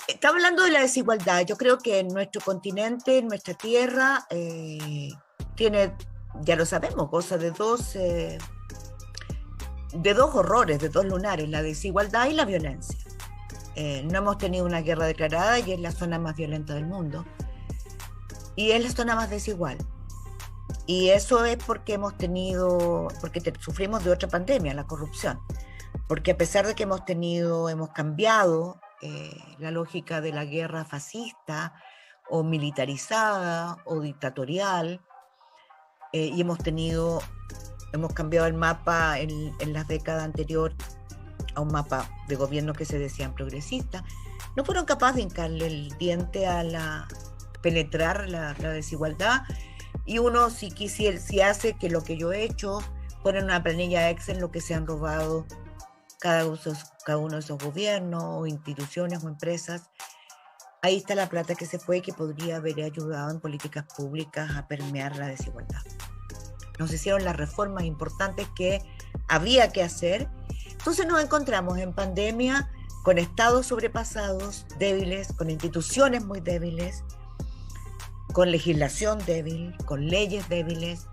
Está hablando de la desigualdad. Yo creo que en nuestro continente, en nuestra tierra, tiene, ya lo sabemos, goza de dos horrores, de dos lunares, la desigualdad y la violencia. No hemos tenido una guerra declarada y es la zona más violenta del mundo. Y es la zona más desigual. Y eso es porque sufrimos de otra pandemia, la corrupción. Porque a pesar de que hemos cambiado la lógica de la guerra fascista o militarizada o dictatorial, y hemos cambiado el mapa en las décadas anteriores a un mapa de gobierno que se decían progresistas, no fueron capaces de hincarle el diente penetrar la desigualdad. Y uno, si hace que lo que yo he hecho, pone en una planilla Excel lo que se han robado cada uno de esos gobiernos o instituciones o empresas, ahí está la plata que se fue y que podría haber ayudado en políticas públicas a permear la desigualdad. Nos hicieron las reformas importantes que había que hacer. Entonces nos encontramos en pandemia con estados sobrepasados, débiles, con instituciones muy débiles, con legislación débil, con leyes débiles,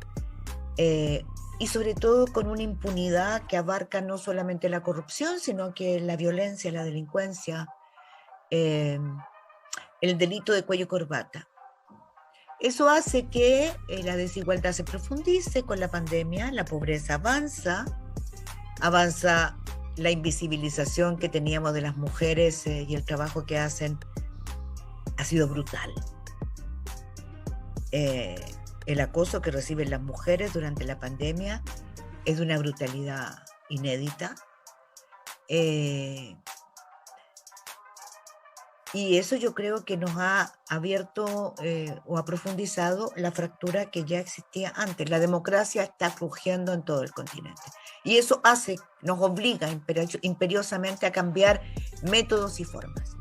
y sobre todo con una impunidad que abarca no solamente la corrupción, sino que la violencia, la delincuencia, el delito de cuello y corbata. Eso hace que la desigualdad se profundice con la pandemia, la pobreza avanza la invisibilización que teníamos de las mujeres y el trabajo que hacen ha sido brutal. El acoso que reciben las mujeres durante la pandemia es de una brutalidad inédita. Y eso yo creo que nos ha abierto o ha profundizado la fractura que ya existía antes. La democracia está crujiendo en todo el continente. Y eso nos obliga imperiosamente a cambiar métodos y formas.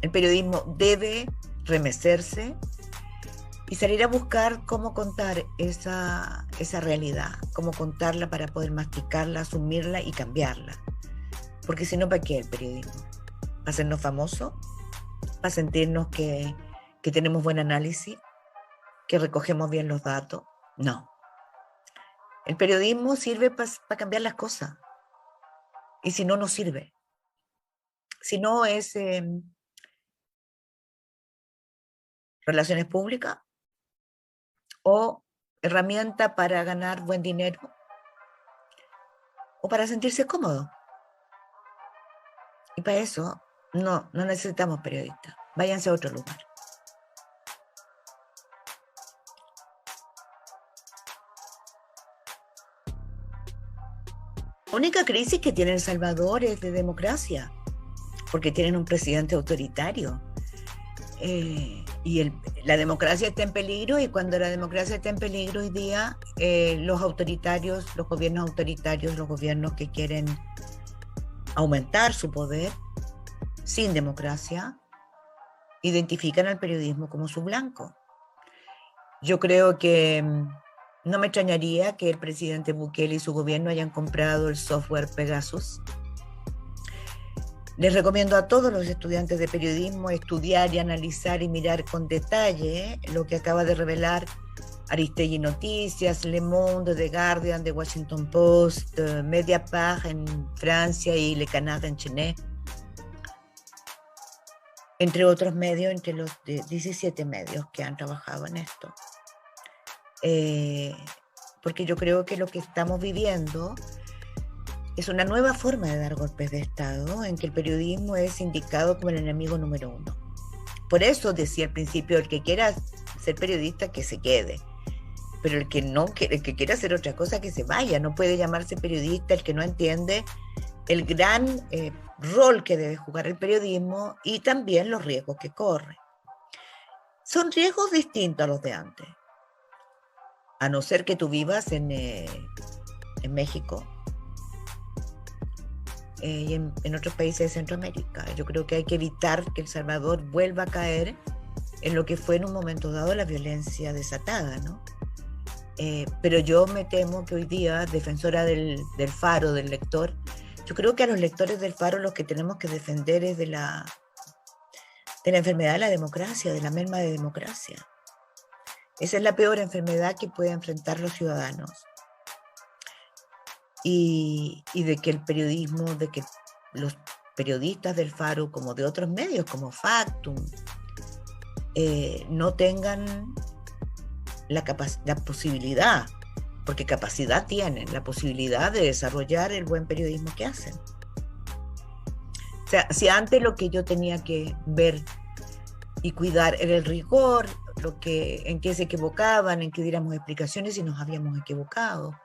El periodismo debe remecerse y salir a buscar cómo contar esa realidad, cómo contarla para poder masticarla, asumirla y cambiarla. Porque si no, ¿para qué el periodismo? ¿Para hacernos famosos? ¿Para sentirnos que tenemos buen análisis? ¿Que recogemos bien los datos? No. El periodismo sirve para cambiar las cosas. Y si no, no sirve. Si no es relaciones públicas, o herramienta para ganar buen dinero o para sentirse cómodo. Y para eso no necesitamos periodistas. Váyanse a otro lugar. La única crisis que tiene El Salvador es de democracia, porque tienen un presidente autoritario. Y la democracia está en peligro, y cuando la democracia está en peligro hoy día, los gobiernos autoritarios, los gobiernos que quieren aumentar su poder sin democracia, identifican al periodismo como su blanco. Yo creo que no me extrañaría que el presidente Bukele y su gobierno hayan comprado el software Pegasus. Les recomiendo a todos los estudiantes de periodismo estudiar y analizar y mirar con detalle lo que acaba de revelar Aristegui Noticias, Le Monde, The Guardian, The Washington Post, Mediapart en Francia y Le Canard en Chile, entre otros medios, entre los 17 medios que han trabajado en esto. Porque yo creo que lo que estamos viviendo es una nueva forma de dar golpes de Estado, en que el periodismo es indicado como el enemigo número uno. Por eso decía al principio, el que quiera ser periodista, que se quede. Pero el que quiera hacer otra cosa, que se vaya. No puede llamarse periodista el que no entiende el gran rol que debe jugar el periodismo y también los riesgos que corre. Son riesgos distintos a los de antes. A no ser que tú vivas en México y en otros países de Centroamérica. Yo creo que hay que evitar que El Salvador vuelva a caer en lo que fue en un momento dado la violencia desatada, ¿no? Pero yo me temo que hoy día, defensora del Faro, del lector, yo creo que a los lectores del Faro los que tenemos que defender es de la de la enfermedad de la democracia, de la merma de democracia. Esa es la peor enfermedad que pueden enfrentar los ciudadanos. Y de que el periodismo, de que los periodistas del Faro, como de otros medios, como Factum, no tengan la posibilidad, porque capacidad tienen, la posibilidad de desarrollar el buen periodismo que hacen. O sea, si antes lo que yo tenía que ver y cuidar era el rigor, en qué se equivocaban, en qué diéramos explicaciones si nos habíamos equivocado,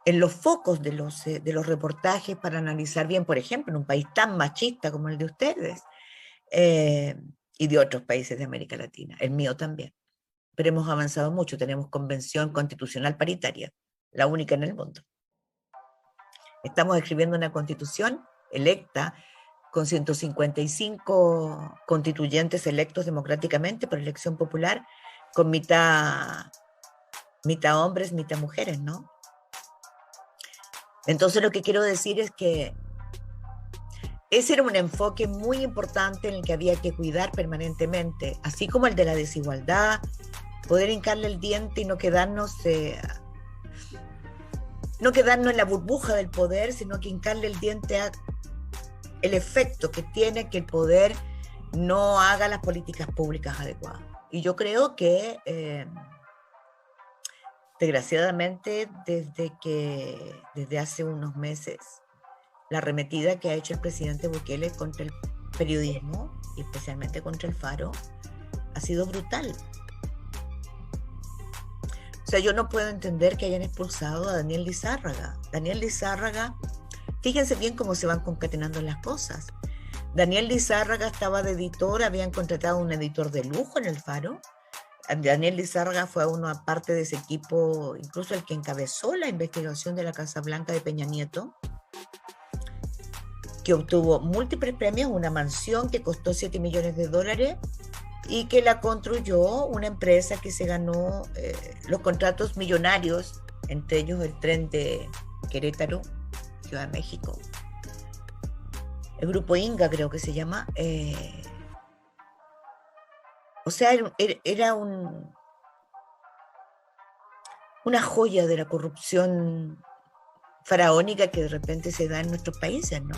en los focos de los reportajes para analizar bien, por ejemplo, en un país tan machista como el de ustedes, y de otros países de América Latina, el mío también. Pero hemos avanzado mucho, tenemos convención constitucional paritaria, la única en el mundo. Estamos escribiendo una constitución electa con 155 constituyentes electos democráticamente por elección popular, con mitad hombres, mitad mujeres, ¿no? Entonces lo que quiero decir es que ese era un enfoque muy importante en el que había que cuidar permanentemente, así como el de la desigualdad, poder hincarle el diente y no quedarnos en la burbuja del poder, sino que hincarle el diente a el efecto que tiene que el poder no haga las políticas públicas adecuadas. Y yo creo que, desgraciadamente, desde hace unos meses, la arremetida que ha hecho el presidente Bukele contra el periodismo, y especialmente contra el Faro, ha sido brutal. O sea, yo no puedo entender que hayan expulsado a Daniel Lizárraga. Daniel Lizárraga, fíjense bien cómo se van concatenando las cosas. Daniel Lizárraga estaba de editor, habían contratado un editor de lujo en el Faro. Daniel Lizárraga fue uno aparte de ese equipo, incluso el que encabezó la investigación de la Casa Blanca de Peña Nieto, que obtuvo múltiples premios, una mansión que costó $7 millones y que la construyó una empresa que se ganó los contratos millonarios, entre ellos el tren de Querétaro, Ciudad de México. El grupo Inga creo que se llama. O sea, era una joya de la corrupción faraónica que de repente se da en nuestros países, ¿no?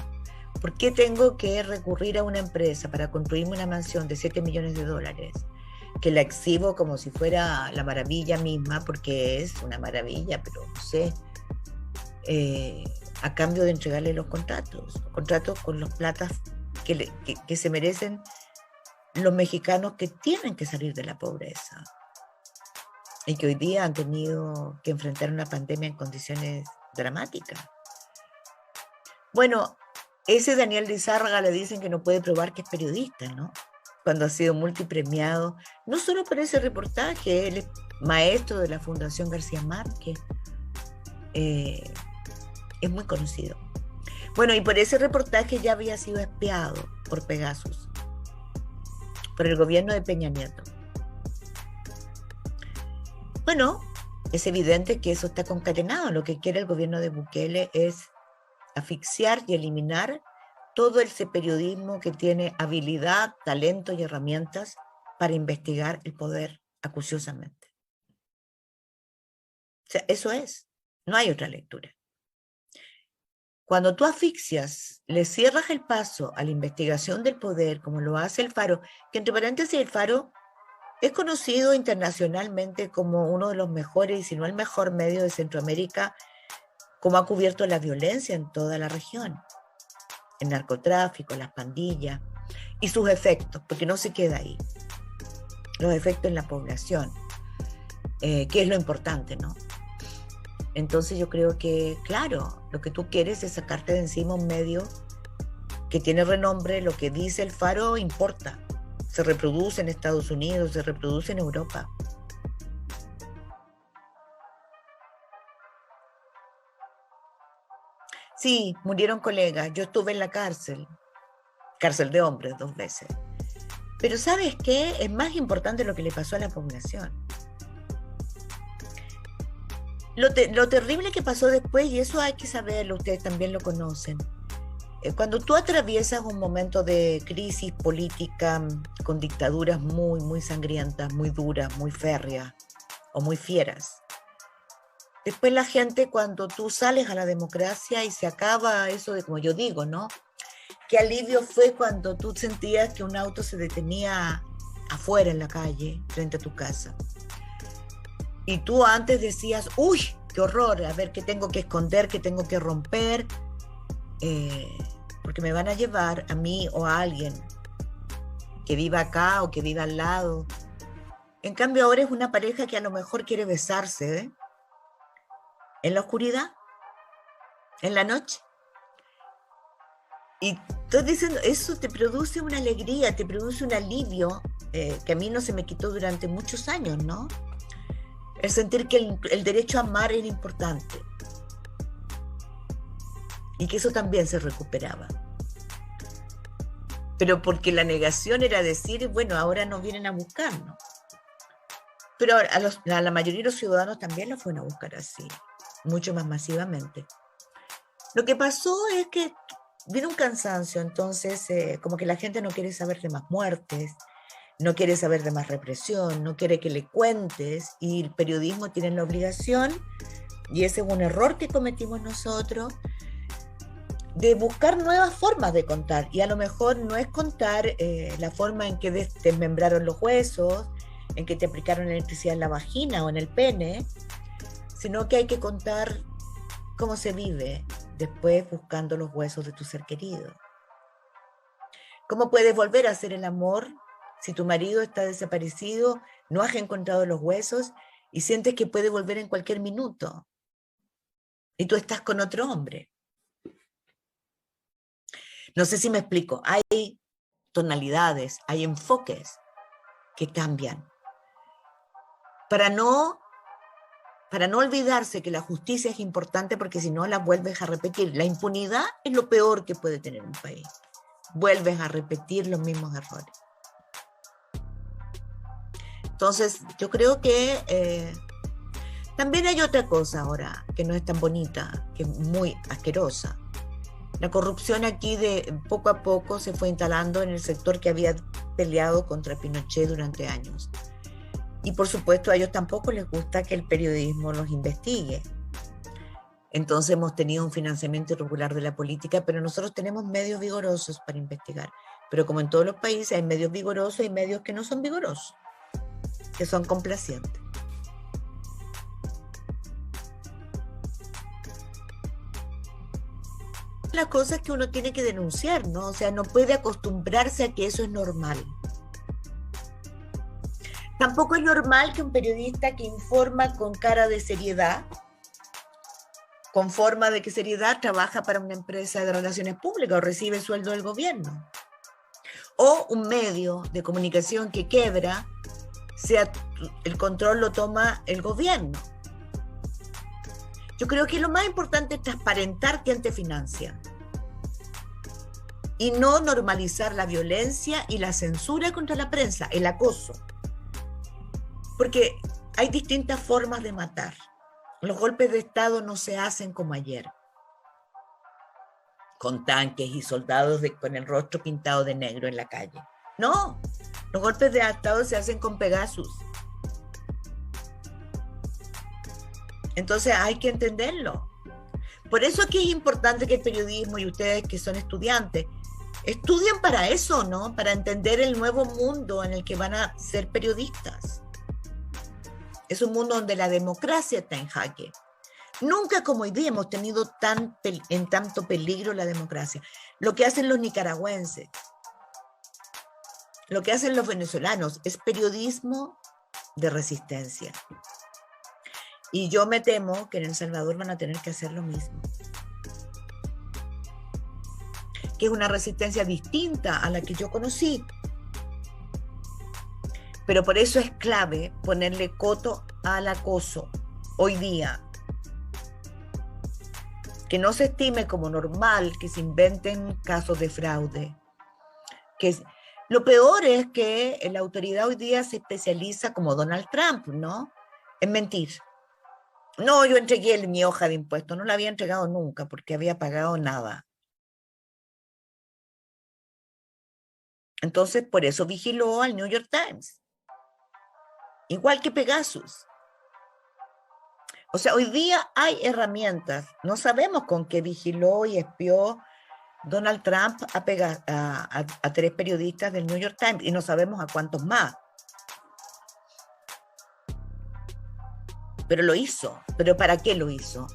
¿Por qué tengo que recurrir a una empresa para construirme una mansión de $7 millones, que la exhibo como si fuera la maravilla misma, porque es una maravilla, pero no sé, a cambio de entregarle los contratos con los platas que se merecen los mexicanos que tienen que salir de la pobreza y que hoy día han tenido que enfrentar una pandemia en condiciones dramáticas? Bueno, ese Daniel Lizárraga le dicen que no puede probar que es periodista, ¿no? Cuando ha sido multipremiado, no solo por ese reportaje, él es maestro de la Fundación García Márquez, es muy conocido. Bueno, y por ese reportaje ya había sido espiado por Pegasus, por el gobierno de Peña Nieto. Bueno, es evidente que eso está concatenado. Lo que quiere el gobierno de Bukele es asfixiar y eliminar todo ese periodismo que tiene habilidad, talento y herramientas para investigar el poder acuciosamente. O sea, eso es, no hay otra lectura. Cuando tú asfixias, le cierras el paso a la investigación del poder, como lo hace el Faro, que entre paréntesis el Faro es conocido internacionalmente como uno de los mejores, y si no el mejor medio de Centroamérica, como ha cubierto la violencia en toda la región, el narcotráfico, las pandillas y sus efectos, porque no se queda ahí, los efectos en la población, que es lo importante, ¿no? Entonces yo creo que, claro, lo que tú quieres es sacarte de encima un medio que tiene renombre. Lo que dice el Faro importa, se reproduce en Estados Unidos, se reproduce en Europa. Sí, murieron colegas. Yo estuve en la cárcel de hombres 2 veces. Pero ¿sabes qué? Es más importante lo que le pasó a la población. Lo terrible que pasó después, y eso hay que saberlo, ustedes también lo conocen. cuando tú atraviesas un momento de crisis política con dictaduras muy, muy sangrientas, muy duras, muy férreas o muy fieras, después la gente, cuando tú sales a la democracia y se acaba eso de, como yo digo, ¿no? Qué alivio fue cuando tú sentías que un auto se detenía afuera en la calle, frente a tu casa. Y tú antes decías, uy, qué horror, a ver qué tengo que esconder, qué tengo que romper, porque me van a llevar a mí o a alguien que viva acá o que viva al lado. En cambio ahora es una pareja que a lo mejor quiere besarse, ¿eh? En la oscuridad, en la noche. Y estoy diciendo, eso te produce una alegría, te produce un alivio que a mí no se me quitó durante muchos años, ¿no? El sentir que el derecho a amar era importante y que eso también se recuperaba. Pero porque la negación era decir, bueno, ahora nos vienen a buscarnos. Pero a la mayoría de los ciudadanos también los fueron a buscar así, mucho más masivamente. Lo que pasó es que vino un cansancio, entonces como que la gente no quiere saber de más muertes, no quiere saber de más represión, no quiere que le cuentes, y el periodismo tiene la obligación, y ese es un error que cometimos nosotros, de buscar nuevas formas de contar, y a lo mejor no es contar la forma en que desmembraron los huesos, en que te aplicaron electricidad en la vagina o en el pene, sino que hay que contar cómo se vive después buscando los huesos de tu ser querido. ¿Cómo puedes volver a hacer el amor si tu marido está desaparecido, no has encontrado los huesos y sientes que puede volver en cualquier minuto? Y tú estás con otro hombre. No sé si me explico. Hay tonalidades, hay enfoques que cambian. Para no olvidarse que la justicia es importante, porque si no la vuelves a repetir. La impunidad es lo peor que puede tener un país. Vuelves a repetir los mismos errores. Entonces, yo creo que también hay otra cosa ahora que no es tan bonita, que es muy asquerosa. La corrupción aquí de poco a poco se fue instalando en el sector que había peleado contra Pinochet durante años. Y por supuesto a ellos tampoco les gusta que el periodismo los investigue. Entonces hemos tenido un financiamiento irregular de la política, pero nosotros tenemos medios vigorosos para investigar. Pero como en todos los países hay medios vigorosos y medios que no son vigorosos, que son complacientes. Las cosas que uno tiene que denunciar, ¿no? O sea, no puede acostumbrarse a que eso es normal. Tampoco es normal que un periodista que informa con cara de seriedad, con forma de que seriedad, trabaja para una empresa de relaciones públicas o recibe sueldo del gobierno. O un medio de comunicación que quiebra, el control lo toma el gobierno. Yo creo que lo más importante es transparentar quién te financia y no normalizar la violencia y la censura contra la prensa, el acoso. Porque hay distintas formas de matar. Los golpes de Estado no se hacen como ayer, con tanques y soldados con el rostro pintado de negro en la calle. No, los golpes de Estado se hacen con Pegasus. Entonces hay que entenderlo. Por eso es que es importante que el periodismo, y ustedes que son estudiantes, estudien para eso, ¿no? Para entender el nuevo mundo en el que van a ser periodistas. Es un mundo donde la democracia está en jaque. Nunca como hoy día hemos tenido en tanto peligro la democracia. Lo que hacen los nicaragüenses, lo que hacen los venezolanos, es periodismo de resistencia. Y yo me temo que en El Salvador van a tener que hacer lo mismo. Que es una resistencia distinta a la que yo conocí. Pero por eso es clave ponerle coto al acoso hoy día. Que no se estime como normal que se inventen casos de fraude. Lo peor es que la autoridad hoy día se especializa, como Donald Trump, ¿no? En mentir. No, yo entregué mi hoja de impuestos, no la había entregado nunca porque había pagado nada. Entonces, por eso vigiló al New York Times. Igual que Pegasus. O sea, hoy día hay herramientas. No sabemos con qué vigiló y espió Donald Trump a 3 periodistas del New York Times y no sabemos a cuántos más. Pero lo hizo. ¿Pero para qué lo hizo?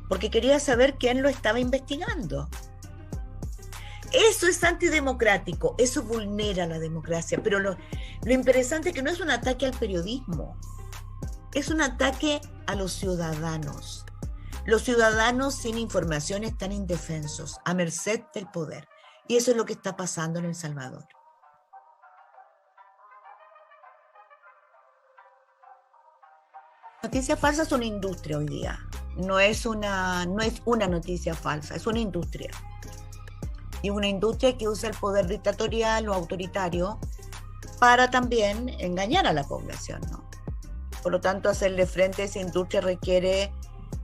Porque quería saber quién lo estaba investigando. Eso es antidemocrático, eso vulnera la democracia, pero lo interesante es que no es un ataque al periodismo, es un ataque a los ciudadanos. Los ciudadanos sin información están indefensos, a merced del poder. Y eso es lo que está pasando en El Salvador. Noticias falsas son una industria hoy día. No es una noticia falsa, es una industria. Y una industria que usa el poder dictatorial o autoritario para también engañar a la población, ¿no? Por lo tanto, hacerle frente a esa industria requiere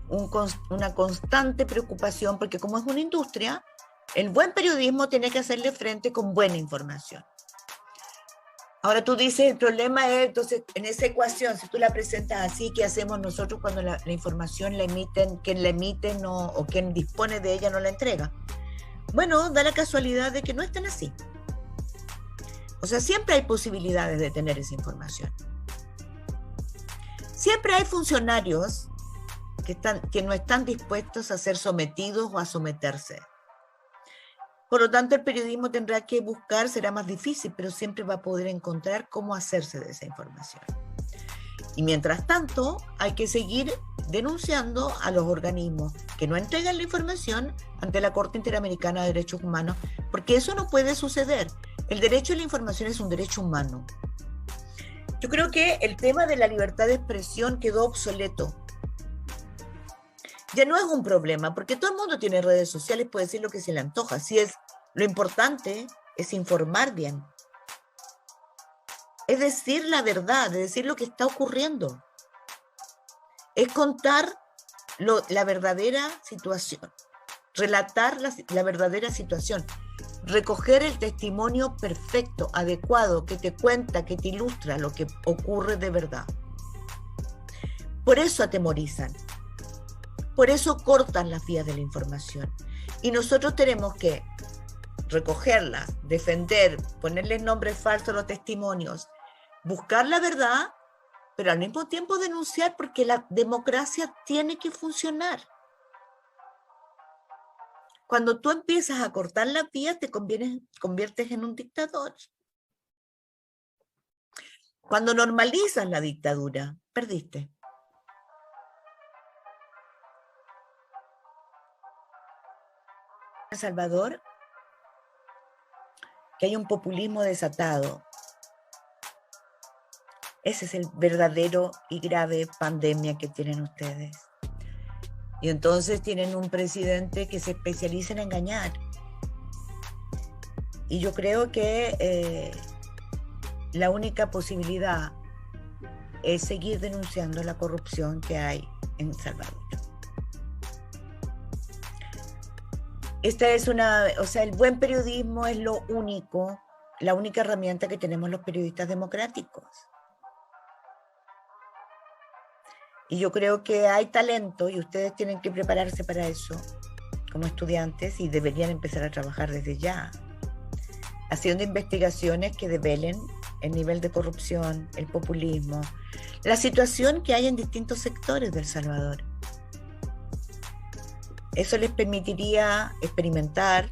una constante preocupación, porque como es una industria, el buen periodismo tiene que hacerle frente con buena información. Ahora tú dices, el problema es, entonces, en esa ecuación, si tú la presentas así, ¿qué hacemos nosotros cuando la información la emiten, quien la emite no, o quien dispone de ella no la entrega? Bueno, da la casualidad de que no están así. O sea, siempre hay posibilidades de tener esa información. Siempre hay funcionarios que no están dispuestos a ser sometidos o a someterse. Por lo tanto, el periodismo tendrá que buscar, será más difícil, pero siempre va a poder encontrar cómo hacerse de esa información. Y mientras tanto, hay que seguir denunciando a los organismos que no entregan la información ante la Corte Interamericana de Derechos Humanos, porque eso no puede suceder. El derecho a la información es un derecho humano. Yo creo que el tema de la libertad de expresión quedó obsoleto. Ya no es un problema, porque todo el mundo tiene redes sociales, puede decir lo que se le antoja. Lo importante es informar bien. Es decir la verdad, es decir lo que está ocurriendo. Es contar la verdadera situación, relatar la verdadera situación, recoger el testimonio perfecto, adecuado, que te cuenta, que te ilustra lo que ocurre de verdad. Por eso atemorizan. Por eso cortan las vías de la información. Y nosotros tenemos que recogerlas, defender, ponerles nombres falsos a los testimonios, buscar la verdad, pero al mismo tiempo denunciar, porque la democracia tiene que funcionar. Cuando tú empiezas a cortar las vías, te conviertes en un dictador. Cuando normalizas la dictadura, perdiste. En El Salvador, que hay un populismo desatado. Ese es el verdadero y grave pandemia que tienen ustedes. Y entonces tienen un presidente que se especializa en engañar. Y yo creo que la única posibilidad es seguir denunciando la corrupción que hay en El Salvador. El buen periodismo es la única herramienta que tenemos los periodistas democráticos. Y yo creo que hay talento y ustedes tienen que prepararse para eso como estudiantes y deberían empezar a trabajar desde ya, haciendo investigaciones que develen el nivel de corrupción, el populismo, la situación que hay en distintos sectores de El Salvador. Eso les permitiría experimentar,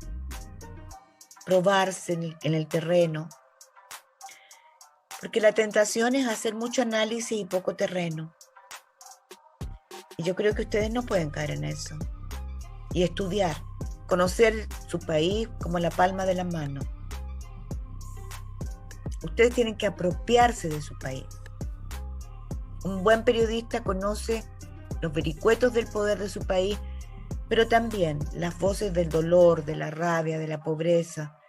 probarse en el terreno, porque la tentación es hacer mucho análisis y poco terreno. Y yo creo que ustedes no pueden caer en eso. Y estudiar, conocer su país como la palma de la mano. Ustedes tienen que apropiarse de su país. Un buen periodista conoce los vericuetos del poder de su país, pero también las voces del dolor, de la rabia, de la pobreza,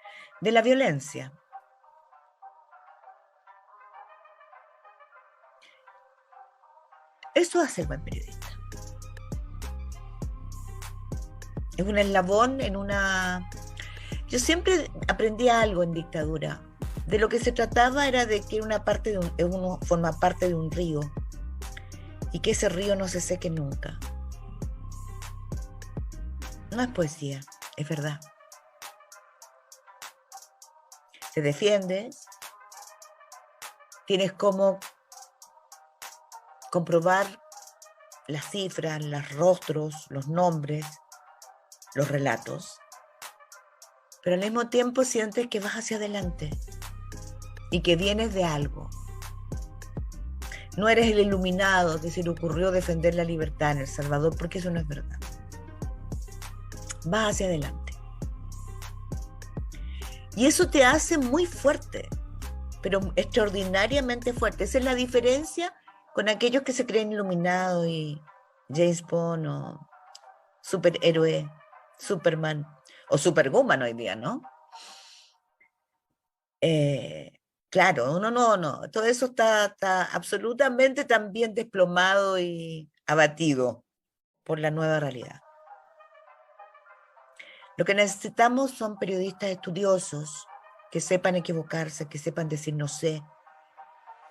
de la violencia. Eso hace el buen periodista. Es un eslabón Yo siempre aprendí algo en dictadura. De lo que se trataba era de que uno forma parte de un río y que ese río no se seque nunca. No es poesía, es verdad. Te defiendes, tienes cómo comprobar las cifras, los rostros, los nombres, los relatos, pero al mismo tiempo sientes que vas hacia adelante y que vienes de algo. No eres el iluminado que se le ocurrió defender la libertad en El Salvador, porque eso no es verdad. Vas hacia adelante. Y eso te hace muy fuerte, pero extraordinariamente fuerte. Esa es la diferencia con aquellos que se creen iluminados y James Bond o superhéroe, Superman o Superwoman hoy día, ¿no? Claro, no. Todo eso está absolutamente también desplomado y abatido por la nueva realidad. Lo que necesitamos son periodistas estudiosos que sepan equivocarse, que sepan decir no sé,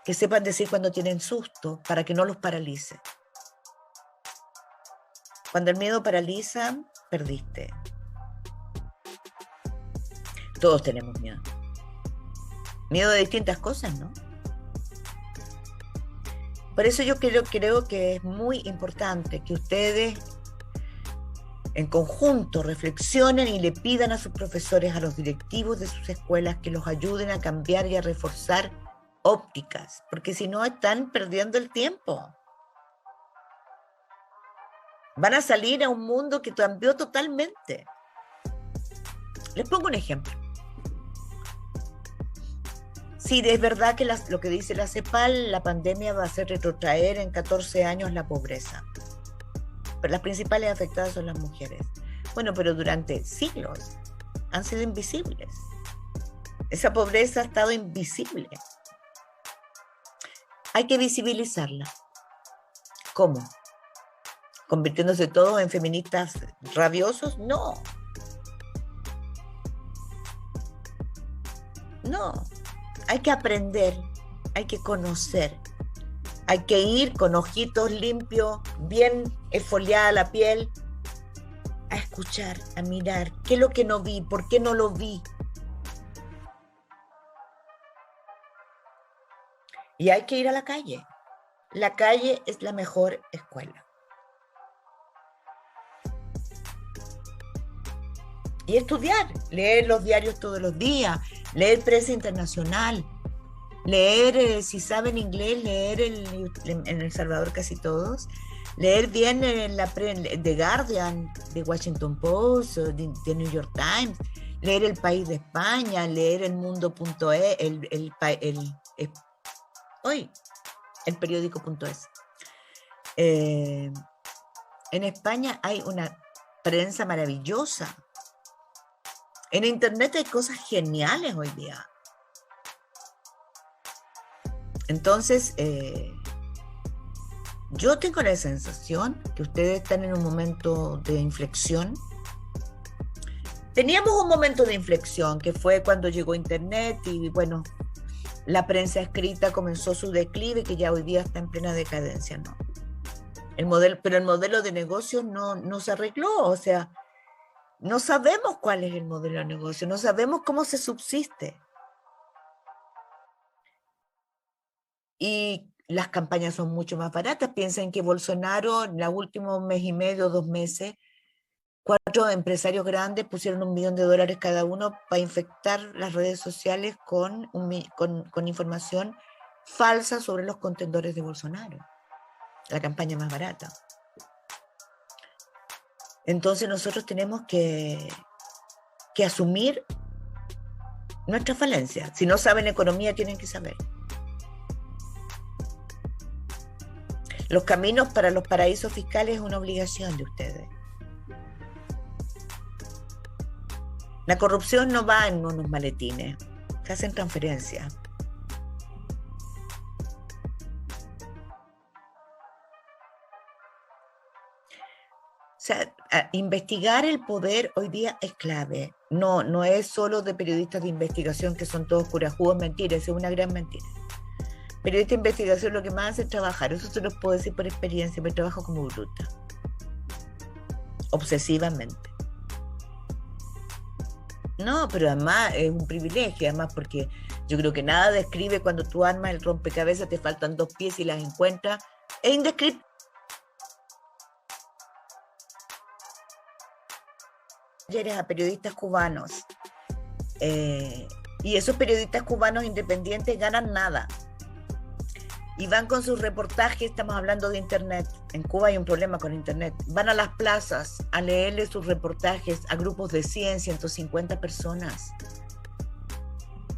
que sepan decir cuando tienen susto para que no los paralice. Cuando el miedo paraliza, perdiste. Todos tenemos miedo. Miedo de distintas cosas, ¿no? Por eso yo creo que es muy importante que ustedes en conjunto reflexionen y le pidan a sus profesores, a los directivos de sus escuelas que los ayuden a cambiar y a reforzar ópticas, porque si no están perdiendo el tiempo. Van a salir a un mundo que cambió totalmente. Les pongo un ejemplo. Sí, es verdad que lo que dice la CEPAL, la pandemia va a hacer retrotraer en 14 años la pobreza. Pero las principales afectadas son las mujeres. Bueno, pero durante siglos han sido invisibles. Esa pobreza ha estado invisible. Hay que visibilizarla. ¿Cómo? ¿Convirtiéndose todos en feministas rabiosos? No. No. Hay que aprender, hay que conocer, hay que ir con ojitos limpios, bien esfoliada la piel, a escuchar, a mirar, qué es lo que no vi, por qué no lo vi. Y hay que ir a la calle. La calle es la mejor escuela. Y estudiar, leer los diarios todos los días, leer prensa internacional, leer, si saben inglés, leer en El Salvador casi todos, leer bien en The Guardian, The Washington Post, The New York Times, leer El País de España, leer El Mundo.es, el periódico.es. En España hay una prensa maravillosa. En internet hay cosas geniales hoy día. Entonces, yo tengo la sensación que ustedes están en un momento de inflexión. Teníamos un momento de inflexión que fue cuando llegó internet y bueno, la prensa escrita comenzó su declive, que ya hoy día está en plena decadencia, ¿no? Pero el modelo de negocio no se arregló, o sea, no sabemos cuál es el modelo de negocio, no sabemos cómo se subsiste. Y las campañas son mucho más baratas. Piensen que Bolsonaro, en el último mes y medio, 2 meses, 4 empresarios grandes pusieron $1 millón cada uno para infectar las redes sociales con información falsa sobre los contendores de Bolsonaro. La campaña más barata. Entonces nosotros tenemos que asumir nuestra falencia. Si no saben economía, tienen que saber. Los caminos para los paraísos fiscales es una obligación de ustedes. La corrupción no va en unos maletines, se hacen transferencias. sea, investigar el poder hoy día es clave. No, no es solo de periodistas de investigación que son todos curajudos, mentiras, es una gran mentira. Periodista de investigación lo que más hace es trabajar, eso se los puedo decir por experiencia, me trabajo como bruta, obsesivamente. No, pero además es un privilegio, además porque yo creo que nada describe cuando tú armas el rompecabezas, te faltan 2 piezas y las encuentras, es indescriptible. A periodistas cubanos y esos periodistas cubanos independientes ganan nada y van con sus reportajes, estamos hablando de internet, en Cuba hay un problema con internet, van a las plazas a leerle sus reportajes a grupos de 100, 150 personas.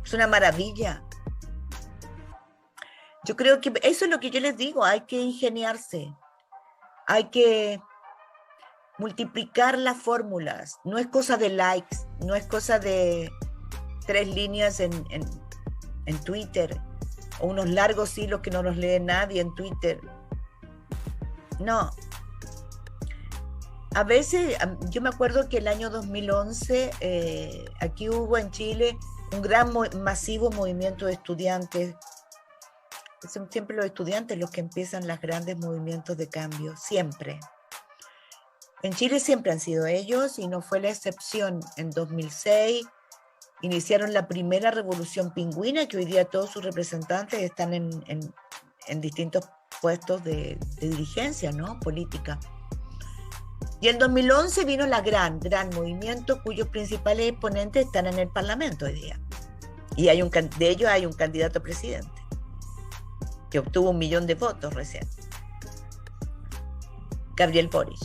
Es una maravilla. Yo creo que eso es lo que yo les digo, hay que ingeniarse, hay que multiplicar las fórmulas, no es cosa de likes, no es cosa de 3 líneas en Twitter, o unos largos hilos que no los lee nadie en Twitter. No. A veces, yo me acuerdo que el año 2011, aquí hubo en Chile un gran masivo movimiento de estudiantes. Son siempre los estudiantes los que empiezan los grandes movimientos de cambio, siempre. En Chile siempre han sido ellos y no fue la excepción. En 2006 iniciaron la primera revolución pingüina, que hoy día todos sus representantes están en distintos puestos de dirigencia, ¿no? Política. Y en 2011 vino la gran movimiento cuyos principales exponentes están en el Parlamento hoy día. Y de ellos hay un candidato a presidente que obtuvo 1 millón de votos recién. Gabriel Boric.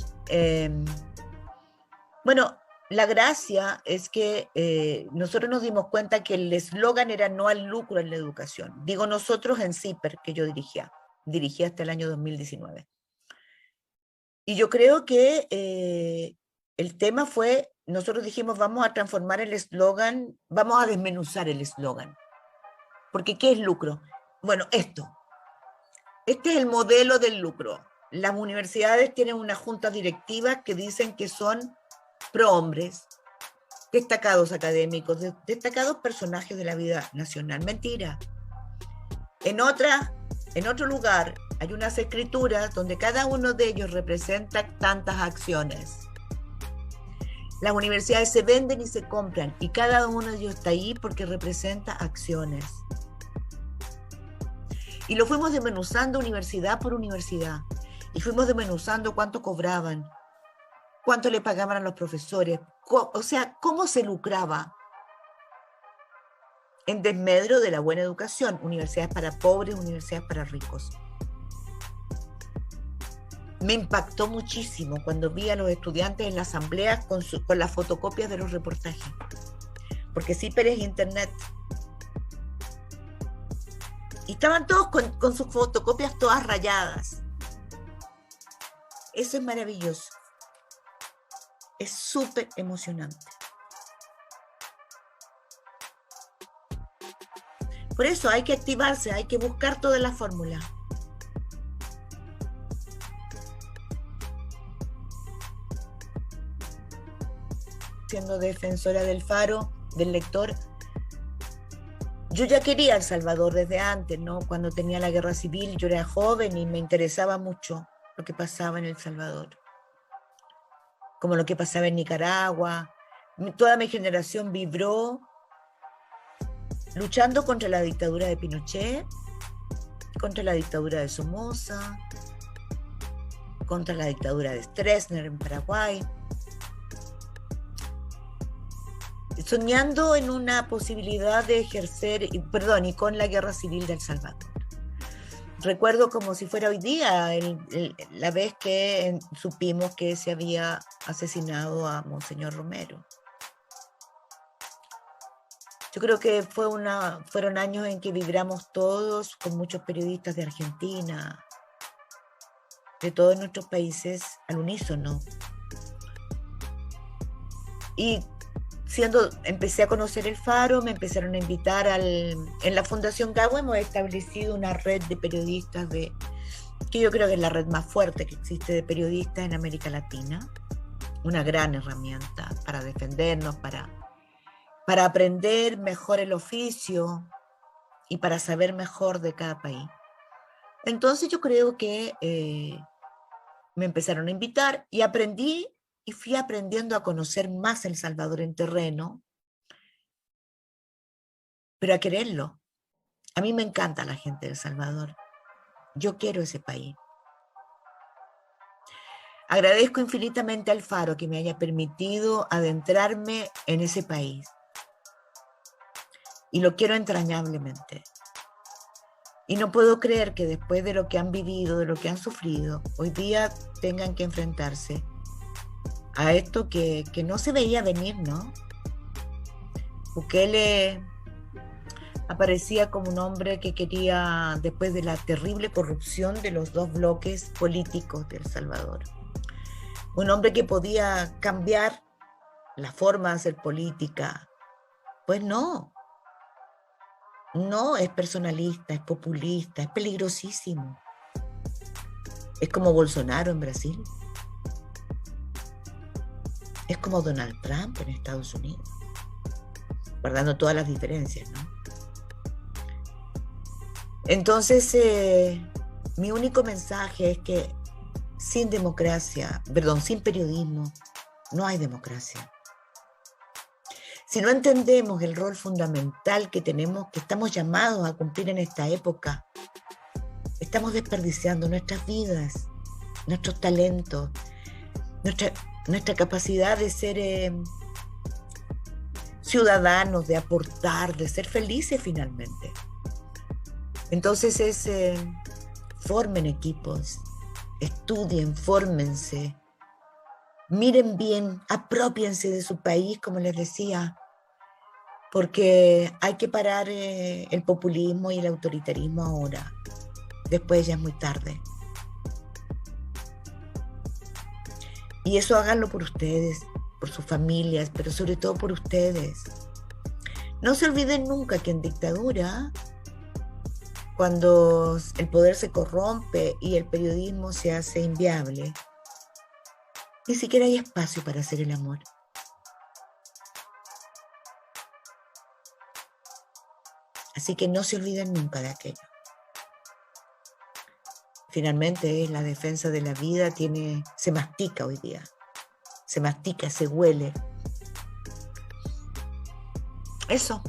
Bueno, la gracia es que nosotros nos dimos cuenta que el eslogan era no al lucro en la educación. Digo nosotros en CIPER, que yo dirigía hasta el año 2019. Y yo creo que el tema fue, nosotros dijimos vamos a transformar el eslogan, vamos a desmenuzar el eslogan. Porque ¿qué es lucro? Bueno, este es el modelo del lucro. Las universidades tienen una junta directiva que dicen que son prohombres, destacados académicos, destacados personajes de la vida nacional. Mentira. En otro lugar hay unas escrituras donde cada uno de ellos representa tantas acciones. Las universidades se venden y se compran y cada uno de ellos está ahí porque representa acciones. Y lo fuimos desmenuzando universidad por universidad. Y fuimos desmenuzando cuánto cobraban, cuánto le pagaban a los profesores, o sea, cómo se lucraba en desmedro de la buena educación, universidades para pobres, universidades para ricos. Me impactó muchísimo cuando vi a los estudiantes en la asamblea con las fotocopias de los reportajes, porque CIPER es internet. Y estaban todos con sus fotocopias todas rayadas. Eso es maravilloso. Es súper emocionante. Por eso hay que activarse, hay que buscar todas las fórmulas. Siendo defensora del Faro, del lector, yo ya quería El Salvador desde antes, ¿no? Cuando tenía la guerra civil, yo era joven y me interesaba mucho lo que pasaba en El Salvador, como lo que pasaba en Nicaragua. Toda mi generación vibró luchando contra la dictadura de Pinochet, contra la dictadura de Somoza, contra la dictadura de Stroessner en Paraguay, soñando en una posibilidad de ejercer, y con la guerra civil de El Salvador. Recuerdo como si fuera hoy día la vez que supimos que se había asesinado a Monseñor Romero. Yo creo que fueron años en que vibramos todos, con muchos periodistas de Argentina, de todos nuestros países, al unísono. Y empecé a conocer el Faro, me empezaron a invitar en la Fundación Gago hemos establecido una red de periodistas que yo creo que es la red más fuerte que existe de periodistas en América Latina. una gran herramienta para defendernos, para aprender mejor el oficio y para saber mejor de cada país. Entonces yo creo que me empezaron a invitar y aprendí y fui aprendiendo a conocer más El Salvador en terreno, pero a quererlo. A mí me encanta la gente de El Salvador. Yo quiero ese país. Agradezco infinitamente al Faro que me haya permitido adentrarme en ese país. Y lo quiero entrañablemente. Y no puedo creer que después de lo que han vivido, de lo que han sufrido, hoy día tengan que enfrentarse a esto que no se veía venir, ¿no? Bukele aparecía como un hombre que quería, después de la terrible corrupción de los dos bloques políticos de El Salvador, un hombre que podía cambiar la forma de hacer política. Pues no, no es personalista, es populista, es peligrosísimo. Es como Bolsonaro en Brasil. Es como Donald Trump en Estados Unidos, guardando todas las diferencias, ¿no? Entonces, mi único mensaje es que sin democracia, perdón, sin periodismo, no hay democracia. Si no entendemos el rol fundamental que tenemos, que estamos llamados a cumplir en esta época, estamos desperdiciando nuestras vidas, nuestros talentos, nuestra capacidad de ser ciudadanos, de aportar, de ser felices finalmente. Entonces formen equipos, estudien, fórmense, miren bien, apropiense de su país, como les decía, porque hay que parar el populismo y el autoritarismo ahora. Después ya es muy tarde. Y eso háganlo por ustedes, por sus familias, pero sobre todo por ustedes. No se olviden nunca que en dictadura, cuando el poder se corrompe y el periodismo se hace inviable, ni siquiera hay espacio para hacer el amor. Así que no se olviden nunca de aquello. Finalmente, la defensa de la vida se mastica hoy día. Se mastica, se huele. Eso.